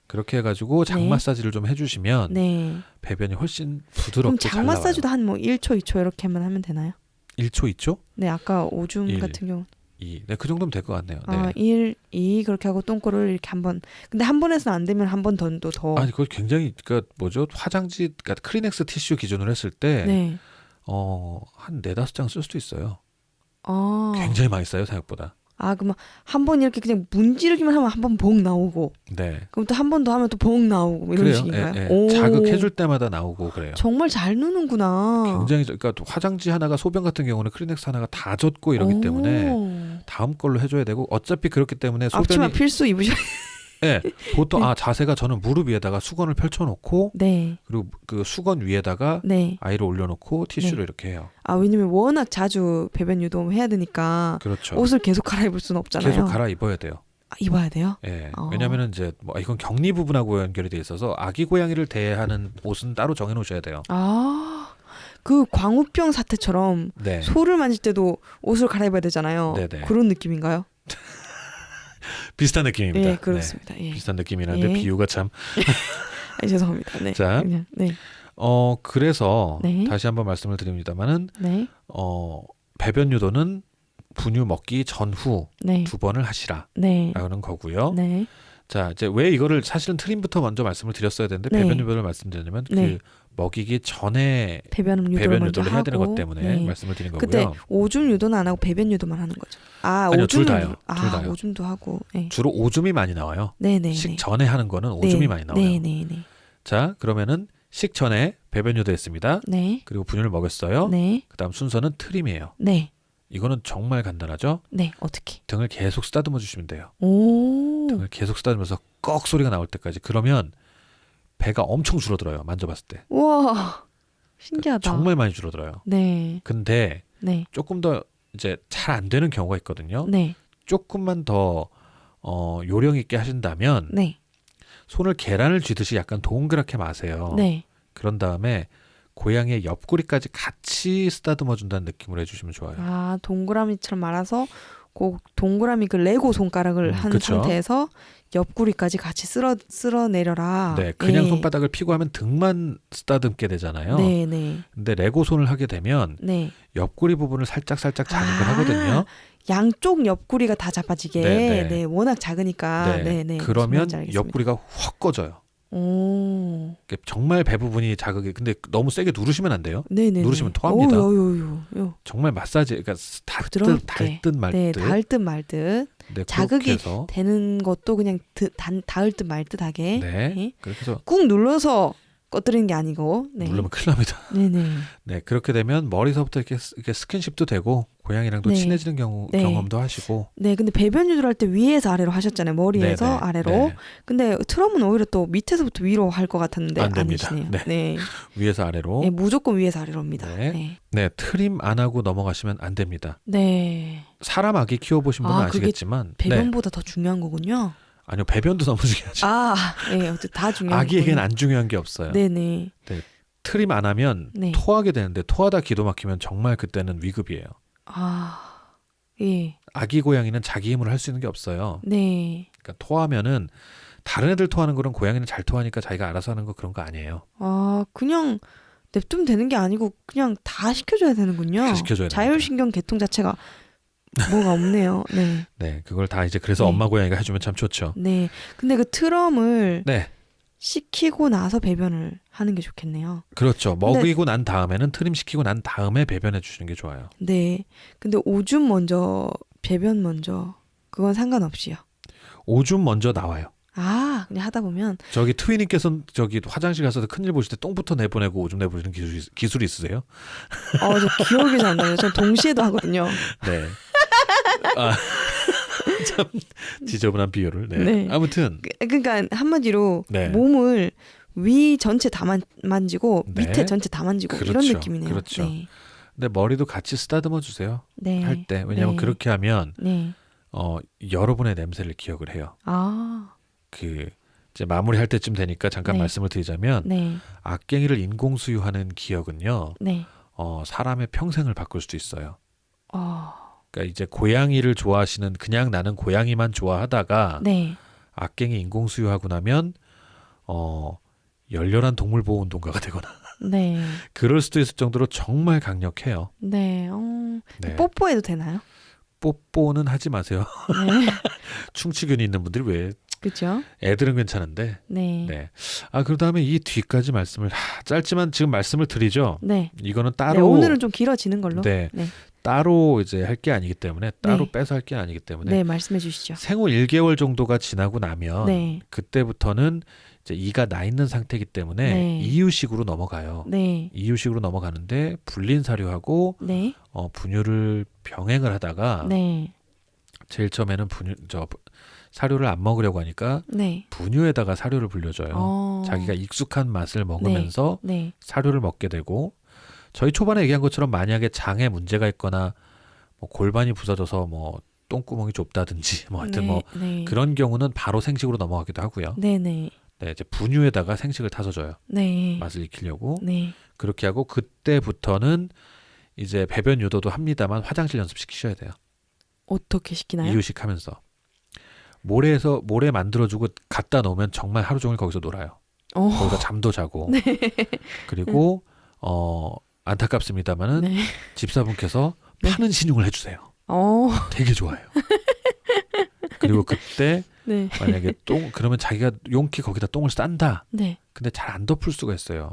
그렇게 해가지고 장 마사지를 좀 해주시면 배변이 훨씬 부드럽게 그럼 장 마사지도 한 뭐 1초, 2초 이렇게만 하면 되나요? 1초, 2초? 아까 오줌 같은 경우. 2. 그 정도면 될 것 같네요. 1, 2 그렇게 하고 똥꼬를 이렇게 한 번. 근데 한 번에서는 안 되면 한 번 더. 아니, 그거 굉장히 화장지, 그러니까 크리넥스 티슈 기준으로 했을 때 한 4-5장 쓸 수도 있어요. 굉장히 많이 써요, 생각보다. 그럼 한 번 이렇게 그냥 문지르기만 하면 한 번 봉 나오고. 그럼 또 한 번 더 하면 또 봉 나오고 뭐 이런 식인가요? 자극해줄 때마다 나오고 그래요. 정말 잘 누는구나. 굉장히 그러니까 화장지 하나가 소변 같은 경우는 크리넥스 하나가 다 젖고 이러기 때문에 다음 걸로 해줘야 되고 어차피 그렇기 때문에 소변이 앞치마 필수 입으셔야. 보통 자세가 저는 무릎 위에다가 수건을 펼쳐놓고 그리고 그 수건 위에다가 아이를 올려놓고 티슈를 이렇게 해요. 왜냐면 워낙 자주 배변 유도해야 되니까 옷을 계속 갈아입을 수는 없잖아요. 계속 갈아입어야 돼요. 입어야 돼요? 왜냐면은 이제 이건 격리 부분하고 연결이 돼 있어서 아기 고양이를 대하는 옷은 따로 정해놓으셔야 돼요. 그 광우병 사태처럼 소를 만질 때도 옷을 갈아입어야 되잖아요. 그런 느낌인가요? 비슷한 느낌입니다. 그렇습니다. 비슷한 느낌이라는데 비유가 참. 죄송합니다. 자, 그래서 다시 한번 말씀을 드립니다만은 배변 유도는 분유 먹기 전후 2번을 하시라라는 거고요. 자, 이제 왜 이거를 사실은 트림부터 먼저 말씀을 드렸어야 되는데 배변 유도를 말씀드리냐면 그 먹이기 전에 배변 유도를 해야 되는 것 때문에 말씀을 드린 거고요. 그때 오줌 유도는 안 하고 배변 유도만 하는 거죠. 아니요, 둘 다요. 둘 다요. 오줌도 하고. 주로 오줌이 많이 나와요. 식 전에 하는 거는 오줌이 많이 나와요. 자, 그러면은 식 전에 배변 유도했습니다. 그리고 분유를 먹였어요. 그다음 순서는 트림이에요. 이거는 정말 간단하죠? 어떻게? 등을 계속 쓰다듬어 주시면 돼요. 등을 계속 쓰다듬으면서 꺽 소리가 나올 때까지. 그러면 배가 엄청 줄어들어요. 만져봤을 때. 와, 신기하다. 정말 많이 줄어들어요. 근데 조금 더 이제 잘 안 되는 경우가 있거든요. 조금만 더 요령 있게 하신다면 손을 계란을 쥐듯이 약간 동그랗게 마세요. 그런 다음에 고양이의 옆구리까지 같이 쓰다듬어 준다는 느낌으로 해주시면 좋아요. 동그라미처럼 말아서 그 동그라미 그 레고 손가락을 한 상태에서 옆구리까지 같이 쓸어내려라. 네, 그냥 네. 손바닥을 피고 하면 등만 쓰다듬게 되잖아요. 네, 네. 근데 레고 손을 하게 되면 네. 옆구리 부분을 살짝 자극을 하거든요. 양쪽 옆구리가 다 잡아지게. 네, 네. 워낙 작으니까. 네, 네. 네. 그러면 옆구리가 확 꺼져요. 오. 정말 배 부분이 자극이 근데 너무 세게 누르시면 안 돼요. 네네. 누르시면 토합니다. 요. 정말 마사지 그러니까 닿을 듯 말 듯. 네, 닿을 듯 말 듯. 네, 자극이 되는 것도 그냥 닿을 듯 말 듯하게. 네. 네. 그렇게 해서 꾹 눌러서 꺼뜨리는 게 아니고. 네. 누르면 큰일 납니다. 네네. 네, 그렇게 되면 머리서부터 이렇게 스킨십도 되고 고양이랑도 네. 친해지는 네. 경험도 하시고. 네, 근데 배변 유도할 때 위에서 아래로 하셨잖아요. 머리에서 네네. 아래로. 네. 근데 트럼은 오히려 또 밑에서부터 위로 할 것 같았는데 안 됩니다. 아니시네요. 네. 네. 위에서 아래로. 네, 무조건 위에서 아래로입니다. 네. 네. 네, 트림 안 하고 넘어가시면 안 됩니다. 네. 사람 아기 키워보신 분은 아시겠지만 배변보다 더 중요한 거군요. 아니요, 배변도 너무 중요하죠. 네, 다 중요한 아기에겐 안 중요한 게 없어요. 네네. 네, 트림 안 하면 네. 토하게 되는데 토하다 기도 막히면 정말 그때는 위급이에요. 예. 아기 고양이는 자기 힘으로 할 수 있는 게 없어요. 네. 그러니까 토하면은 다른 애들 토하는 거랑 고양이는 잘 토하니까 자기가 알아서 하는 거 그런 거 아니에요. 그냥 냅두면 되는 게 아니고 그냥 다 시켜줘야 되는군요. 다 시켜줘야 자율신경 계통 자체가 뭐가 없네요. 네. 네, 그걸 다 이제 그래서 엄마 고양이가 해주면 참 좋죠. 네. 근데 그 트럼을 네. 시키고 나서 배변을 하는 게 좋겠네요. 그렇죠. 먹이고 난 다음에는 트림 시키고 난 다음에 배변해 주시는 게 좋아요. 네. 근데 오줌 먼저, 배변 먼저 그건 상관없이요. 오줌 먼저 나와요. 그냥 하다 보면 저기 트위님께서는 저기 화장실 가서 큰일 보실 때 똥부터 내보내고 오줌 내보내는 기술이 있으세요? 저 기억이 잘 안 나요. 전 동시에도 하거든요. 네. 참 지저분한 비유를. 네. 네. 아무튼 그러니까 한마디로 몸을 위 전체 다 만지고 밑에 전체 다 만지고 그렇죠. 이런 느낌이네요. 그렇죠. 네. 근데 머리도 같이 쓰다듬어 주세요. 네. 할 때. 왜냐하면 그렇게 하면 여러분의 냄새를 기억을 해요. 이제 마무리할 때쯤 되니까 잠깐 말씀을 드리자면 악갱이를 인공수유하는 기억은요. 사람의 평생을 바꿀 수도 있어요. 그러니까 이제 고양이를 좋아하시는 그냥 나는 고양이만 좋아하다가 악갱이 인공수유하고 나면 열렬한 동물보호운동가가 되거나 그럴 수도 있을 정도로 정말 강력해요. 네. 뽀뽀해도 되나요? 뽀뽀는 하지 마세요. 충치균이 있는 분들이 왜? 그렇죠. 애들은 괜찮은데. 네. 그다음에 이 뒤까지 말씀을 짧지만 지금 말씀을 드리죠. 네. 이거는 따로 오늘은 좀 길어지는 걸로. 네. 따로 이제 할 게 아니기 때문에 따로 빼서 할 게 아니기 때문에. 말씀해 주시죠. 생후 1개월 정도가 지나고 나면 그때부터는 이제 이가 나 있는 상태이기 때문에 이유식으로 넘어가요. 이유식으로 넘어가는데 불린 사료하고 분유를 병행을 하다가 제일 처음에는 사료를 안 먹으려고 하니까 분유에다가 사료를 불려줘요. 자기가 익숙한 맛을 먹으면서 사료를 먹게 되고 저희 초반에 얘기한 것처럼 만약에 장에 문제가 있거나 뭐 골반이 부서져서 뭐 똥구멍이 좁다든지 뭐 하여튼 그런 경우는 바로 생식으로 넘어가기도 하고요. 네, 이제 분유에다가 생식을 타서 줘요. 맛을 익히려고. 그렇게 하고 그때부터는 이제 배변 유도도 합니다만 화장실 연습시키셔야 돼요. 어떻게 시키나요? 이유식 하면서. 모래 만들어주고 갖다 놓으면 정말 하루 종일 거기서 놀아요. 거기서 잠도 자고. 그리고 안타깝습니다만은 집사분께서 파는 신용을 해주세요. 되게 좋아요. 그리고 그때 만약에 그러면 자기가 용기 거기다 똥을 싼다. 근데 잘 안 덮을 수가 있어요.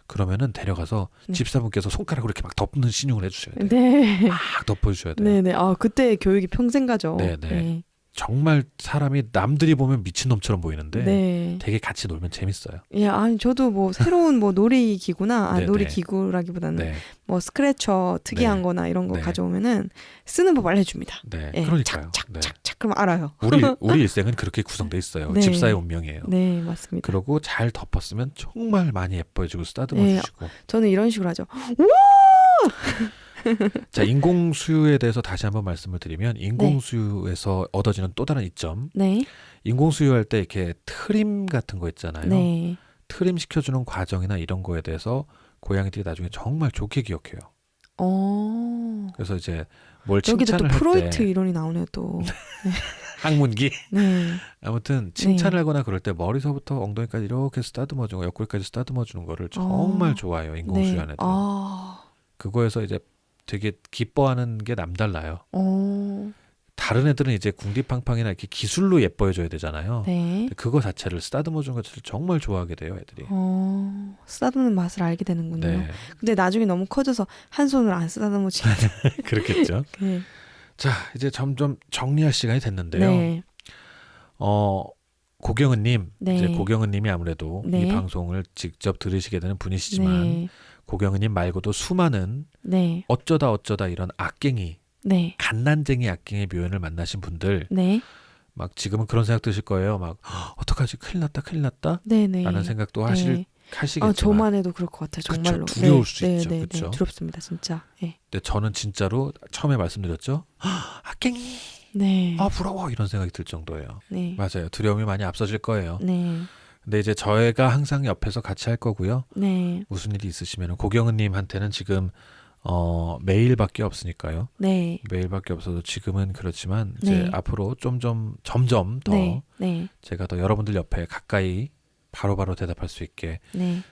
그러면은 데려가서 집사분께서 손가락으로 이렇게 막 덮는 신용을 해주셔야 돼요. 막 덮어주셔야 돼요. 그때 교육이 평생 가죠. 정말 사람이 남들이 보면 미친놈처럼 보이는데 되게 같이 놀면 재밌어요. 저도 뭐 새로운 뭐 놀이기구나 놀이기구라기보다는 뭐 스크래처 특이한 거나 이런 거 가져오면은 쓰는 법 알려줍니다. 그러니까요. 착착착 그럼 알아요. 우리 일생은 그렇게 구성돼 있어요. 집사의 운명이에요. 네, 맞습니다. 그러고 잘 덮었으면 정말 많이 예뻐해주고 쓰다듬어 주시고. 저는 이런 식으로 하죠. 자, 인공수유에 대해서 다시 한번 말씀을 드리면 인공수유에서 얻어지는 또 다른 이점. 인공수유할 때 이렇게 트림 같은 거 있잖아요. 트림 시켜주는 과정이나 이런 거에 대해서 고양이들이 나중에 정말 좋게 기억해요. 그래서 이제 뭘 칭찬을 할 때 여기도 또 프로이트 이론이 나오네요 또. 항문기. 네. 아무튼 칭찬을 하거나 그럴 때 머리서부터 엉덩이까지 이렇게 쓰다듬어주고 옆구리까지 쓰다듬어주는 거를 정말 좋아해요. 인공수유 애들은. 그거에서 이제 되게 기뻐하는 게 남달라요. 다른 애들은 이제 궁디팡팡이나 이렇게 기술로 예뻐해줘야 되잖아요. 네. 그거 자체를 쓰다듬어주는 것 자체를 정말 좋아하게 돼요, 애들이. 쓰다듬는 맛을 알게 되는군요. 네. 근데 나중에 너무 커져서 한 손을 안 쓰다듬어지. 그렇겠죠. 네. 자, 이제 점점 정리할 시간이 됐는데요. 네. 고경은님, 네. 이제 고경은님이 아무래도 네. 이 방송을 직접 들으시게 되는 분이시지만 네. 고경은님 말고도 수많은 네. 어쩌다 이런 악갱이, 네. 갓난쟁이 악갱의 묘연을 만나신 분들, 네. 막 지금은 그런 생각 드실 거예요. 막 어떡하지, 큰일 났다, 네네. 라는 생각도 하시겠지만 저만 해도 그럴 것 같아요. 정말로. 그쵸, 두려울 수 있죠. 그렇죠. 네, 두렵습니다, 진짜. 네. 근데 저는 진짜로 처음에 말씀드렸죠. 악갱이. 네. 부러워 이런 생각이 들 정도예요. 네. 맞아요. 두려움이 많이 앞서질 거예요. 네. 근데 이제 저희가 항상 옆에서 같이 할 거고요. 네. 무슨 일이 있으시면 고경은님한테는 지금 매일밖에 없으니까요. 네. 매일밖에 없어도 지금은 그렇지만 이제 앞으로 점점 더 네. 제가 더 여러분들 옆에 가까이 바로바로 대답할 수 있게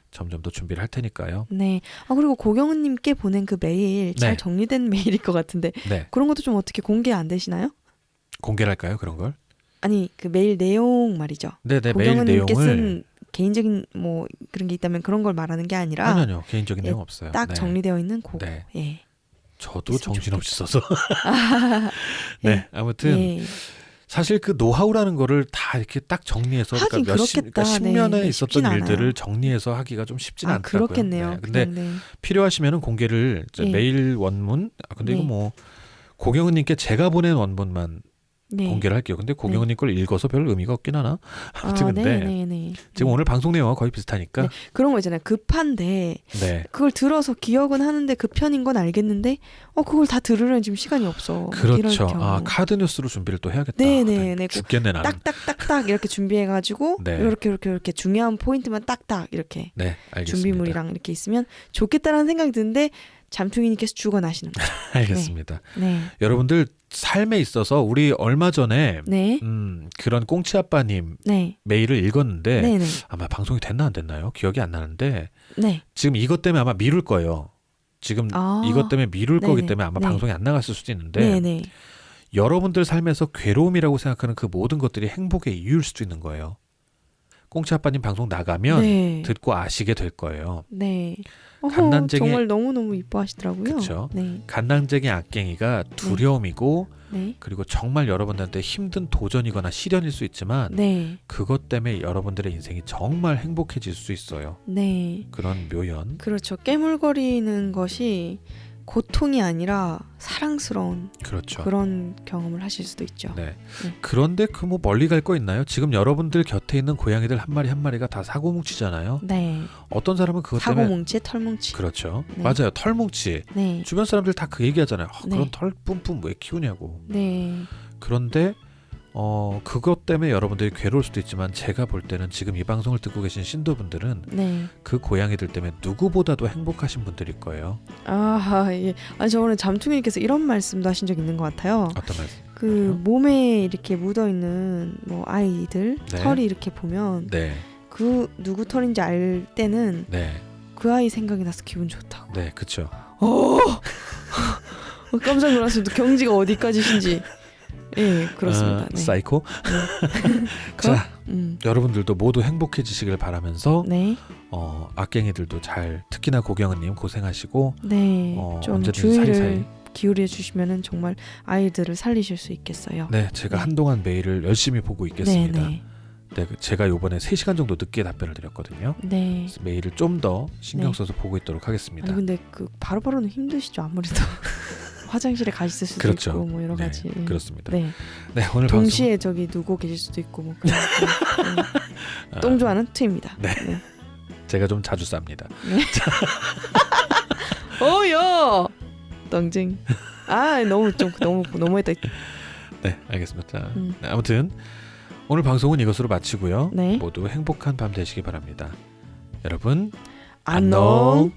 점점 더 준비를 할 테니까요. 네. 그리고 고경은님께 보낸 그 메일 잘 정리된 메일일 것 같은데 그런 것도 좀 어떻게 공개 안 되시나요? 공개를 할까요? 그런 걸? 아니 그 메일 내용 말이죠. 네네. 메일 내용을 쓴 개인적인 뭐 그런 게 있다면 그런 걸 말하는 게 아니라 아니요. 개인적인 내용 없어요. 딱 정리되어 있는 그거. 네. 예. 저도 정신없이 써서. 네. 아무튼 사실 그 노하우라는 거를 다 이렇게 딱 정리해서 그러니까 그러니까 10년에 있었던 일들을 않아요. 정리해서 하기가 좀 쉽지는 않더라고요. 그렇겠네요. 근데 필요하시면은 공개를 메일 원문. 근데 이거 뭐 고경은님께 제가 보낸 원문만 공개를 할게요. 근데 고경은님 걸 읽어서 별 의미가 없긴 하나? 아무튼 근데 지금 오늘 방송 내용과 거의 비슷하니까 그런 거 있잖아요. 급한데 그걸 들어서 기억은 하는데 급편인 건 알겠는데 그걸 다 들으려면 지금 시간이 없어. 그렇죠. 카드 뉴스로 준비를 또 해야겠다. 네네네. 죽겠네 나는. 딱딱딱딱 이렇게 준비해가지고 이렇게 중요한 포인트만 딱딱 이렇게 준비물이랑 이렇게 있으면 좋겠다라는 생각이 드는데 잠퉁이님께서 죽어나시는 거죠. 알겠습니다. 여러분들 삶에 있어서 우리 얼마 전에 그런 꽁치 아빠님 메일을 읽었는데 아마 방송이 됐나 안 됐나요? 기억이 안 나는데 지금 이것 때문에 아마 미룰 거예요. 지금 이것 때문에 미룰 거기 때문에 아마 방송이 안 나갔을 수도 있는데 여러분들 삶에서 괴로움이라고 생각하는 그 모든 것들이 행복의 이유일 수도 있는 거예요. 꽁치 아빠님 방송 나가면 듣고 아시게 될 거예요. 갓난쟁이 정말 너무너무 이뻐하시더라고요. 그렇죠. 갓난쟁이 악갱이가 두려움이고 그리고 정말 여러분들한테 힘든 도전이거나 시련일 수 있지만 그것 때문에 여러분들의 인생이 정말 행복해질 수 있어요. 그런 묘연. 그렇죠. 깨물거리는 것이 고통이 아니라 사랑스러운 그런 경험을 하실 수도 있죠. 그런데 그 뭐 멀리 갈 거 있나요? 지금 여러분들 곁에 있는 고양이들 한 마리가 다 사고뭉치잖아요. 어떤 사람은 그것 때문에 사고뭉치, 털뭉치. 그렇죠. 맞아요. 털뭉치. 주변 사람들 다 그 얘기하잖아요. 그런 털 뿜뿜 왜 키우냐고. 그런데 그것 때문에 여러분들이 괴로울 수도 있지만 제가 볼 때는 지금 이 방송을 듣고 계신 신도분들은 그 고양이들 때문에 누구보다도 행복하신 분들일 거예요. 예. 아니 저번에 잠퉁이님께서 이런 말씀도 하신 적 있는 것 같아요. 어떤 말씀? 그 몸에 이렇게 묻어 있는 뭐 아이들 털이 이렇게 보면 그 누구 털인지 알 때는 그 아이 생각이 나서 기분 좋다고. 네, 그렇죠. 깜짝 놀랐습니다. 경지가 어디까지신지. 그렇습니다. 사이코. 자, 여러분들도 모두 행복해지시길 바라면서 악갱이들도 잘 특히나 고경은님 고생하시고 좀 언제든 주의를 사이사이 기울여 주시면은 정말 아이들을 살리실 수 있겠어요. 제가 한동안 메일을 열심히 보고 있겠습니다. 제가 이번에 3시간 정도 늦게 답변을 드렸거든요. 그래서 메일을 좀 더 신경 써서 보고 있도록 하겠습니다. 아니, 근데 그 바로바로는 힘드시죠 아무래도. 화장실에 가실 수도 있고 뭐 여러 가지. 그렇습니다. 오늘 동시에 방송... 저기 누구 계실 수도 있고 뭐 똥 좋아하는 트입니다. 제가 좀 자주 쌉니다. 야 똥쟁. 너무했다. 알겠습니다. 아무튼 오늘 방송은 이것으로 마치고요. 모두 행복한 밤 되시기 바랍니다. 여러분 안녕.